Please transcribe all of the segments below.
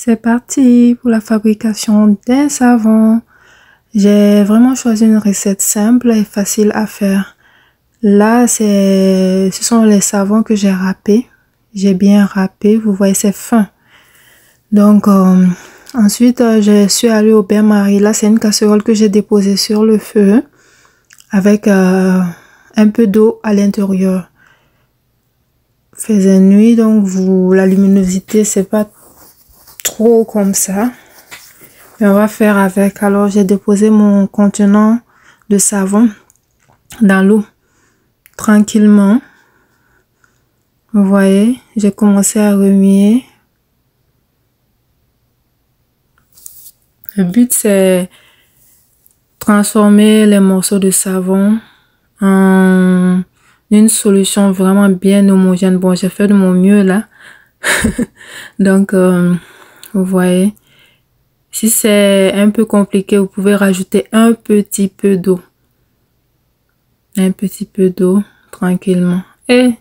C'est parti pour la fabrication d'un savon. J'ai vraiment choisi une recette simple et facile à faire. Là, ce sont les savons que j'ai râpés. J'ai bien râpé, vous voyez, c'est fin. Donc, ensuite, je suis allée au bain-marie. Là, c'est une casserole que j'ai déposée sur le feu avec un peu d'eau à l'intérieur. Faisait nuit, donc la luminosité, c'est pas trop comme ça. Mais on va faire avec. Alors, j'ai déposé mon contenant de savon dans l'eau tranquillement. Vous voyez, j'ai commencé à remuer. Le but, c'est transformer les morceaux de savon en une solution vraiment bien homogène. Bon, j'ai fait de mon mieux là. Donc, vous voyez, si c'est un peu compliqué, vous pouvez rajouter un petit peu d'eau. Un petit peu d'eau, tranquillement. Et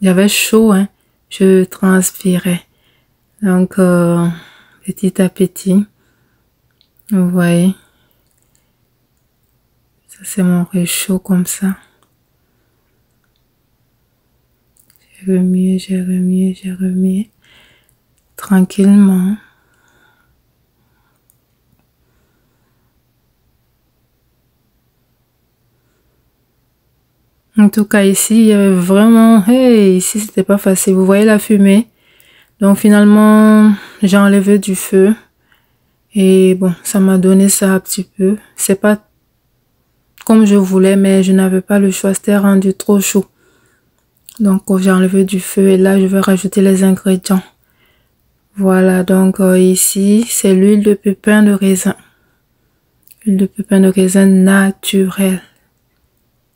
j'avais chaud, hein. Je transpirais. Donc, petit à petit, vous voyez. Ça, c'est mon réchaud comme ça. J'ai remué. Tranquillement. En tout cas, ici, il y avait vraiment... Hey, ici, c'était pas facile. Vous voyez la fumée? Donc, finalement, j'ai enlevé du feu. Et bon, ça m'a donné ça un petit peu. C'est pas comme je voulais, mais je n'avais pas le choix. C'était rendu trop chaud. Donc, j'ai enlevé du feu. Et là, je vais rajouter les ingrédients. Voilà, donc ici, c'est l'huile de pépin de raisin. Huile de pépin de raisin naturelle.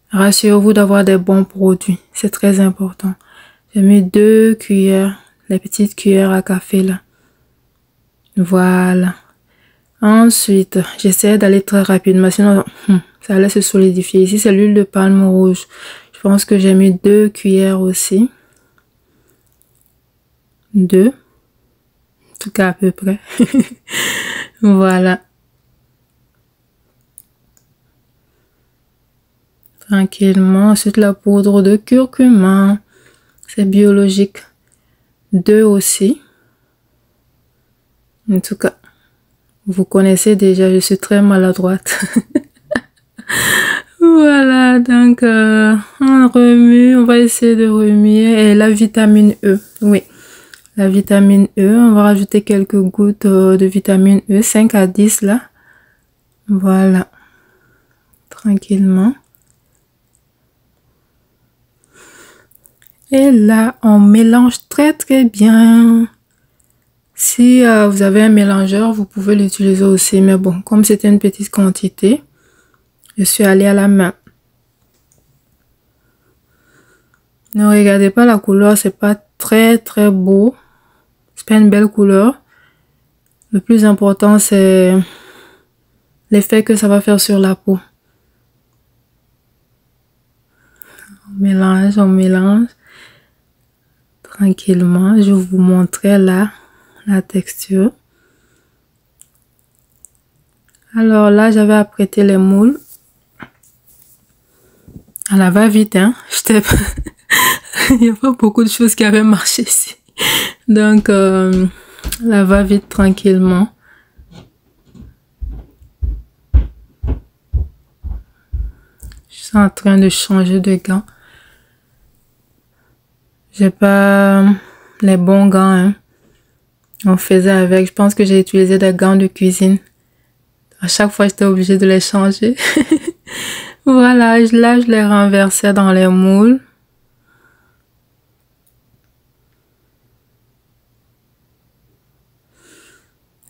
Rassurez-vous d'avoir des bons produits. C'est très important. J'ai mis 2 cuillères, les petites cuillères à café là. Voilà. Ensuite, j'essaie d'aller très rapidement, sinon ça allait se solidifier. Ici, c'est l'huile de palme rouge. Je pense que j'ai mis 2 cuillères aussi. 2. En tout cas, à peu près. Voilà. Tranquillement. Ensuite, la poudre de curcuma. C'est biologique. 2 aussi. En tout cas, vous connaissez déjà, je suis très maladroite. Voilà, donc on remue, on va essayer de remuer. Et la vitamine E, oui. La vitamine E, on va rajouter quelques gouttes de vitamine E, 5 à 10 là. Voilà. Tranquillement. Et là, on mélange très très bien. Si vous avez un mélangeur, vous pouvez l'utiliser aussi. Mais bon, comme c'était une petite quantité, je suis allée à la main. Ne regardez pas la couleur, c'est pas très très beau. C'est pas une belle couleur. Le plus important, c'est l'effet que ça va faire sur la peau. On mélange. Tranquillement. Je vais vous montrer là la texture. Alors là, j'avais apprêté les moules. À la va-vite, hein. Il n'y a pas beaucoup de choses qui avaient marché ici. Donc, la va-vite tranquillement. Je suis en train de changer de gants. J'ai pas les bons gants, hein. On faisait avec. Je pense que j'ai utilisé des gants de cuisine. À chaque fois, j'étais obligée de les changer. Voilà, là, je les renversais dans les moules.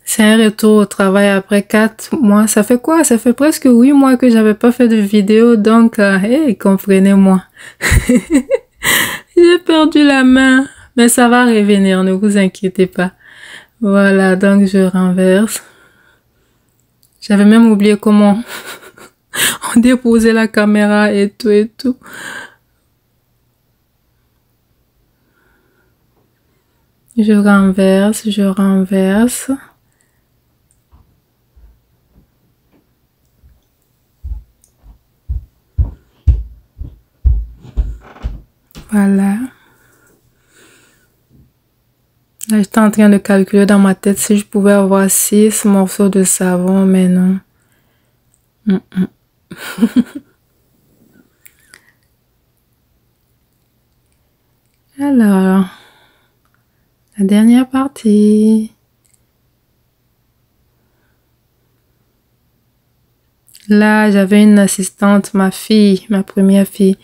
C'est un retour au travail après 4 mois. Ça fait quoi? Ça fait presque 8 mois que j'avais pas fait de vidéo. Donc, hey, comprenez-moi. J'ai perdu la main. Mais ça va revenir, ne vous inquiétez pas. Voilà, donc je renverse. J'avais même oublié comment on déposait la caméra et tout et tout. Je renverse, je renverse. Voilà. Là, j'étais en train de calculer dans ma tête si je pouvais avoir 6 morceaux de savon, mais non. Alors, la dernière partie. Là, j'avais une assistante, ma fille, ma première fille.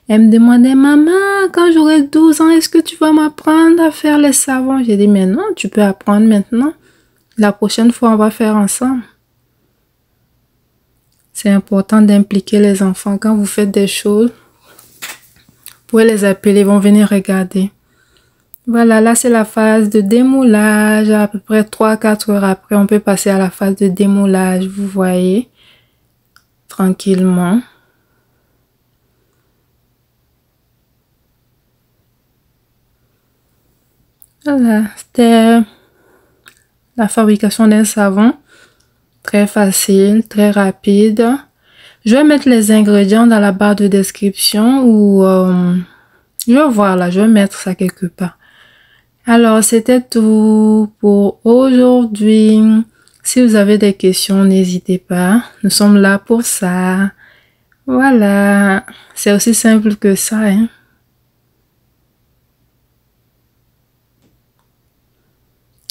Elle me demandait, maman, quand j'aurai 12 ans, est-ce que tu vas m'apprendre à faire les savons? J'ai dit, mais non, tu peux apprendre maintenant. La prochaine fois, on va faire ensemble. C'est important d'impliquer les enfants. Quand vous faites des choses, vous pouvez les appeler, ils vont venir regarder. Voilà, là, c'est la phase de démoulage. À peu près 3-4 heures après, on peut passer à la phase de démoulage, vous voyez, tranquillement. Voilà, c'était la fabrication d'un savon. Très facile, très rapide. Je vais mettre les ingrédients dans la barre de description ou je vais voir là, je vais mettre ça quelque part. Alors, c'était tout pour aujourd'hui. Si vous avez des questions, n'hésitez pas. Nous sommes là pour ça. Voilà. C'est aussi simple que ça, hein.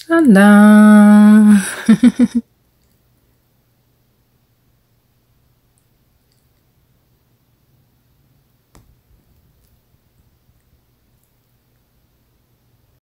Voilà.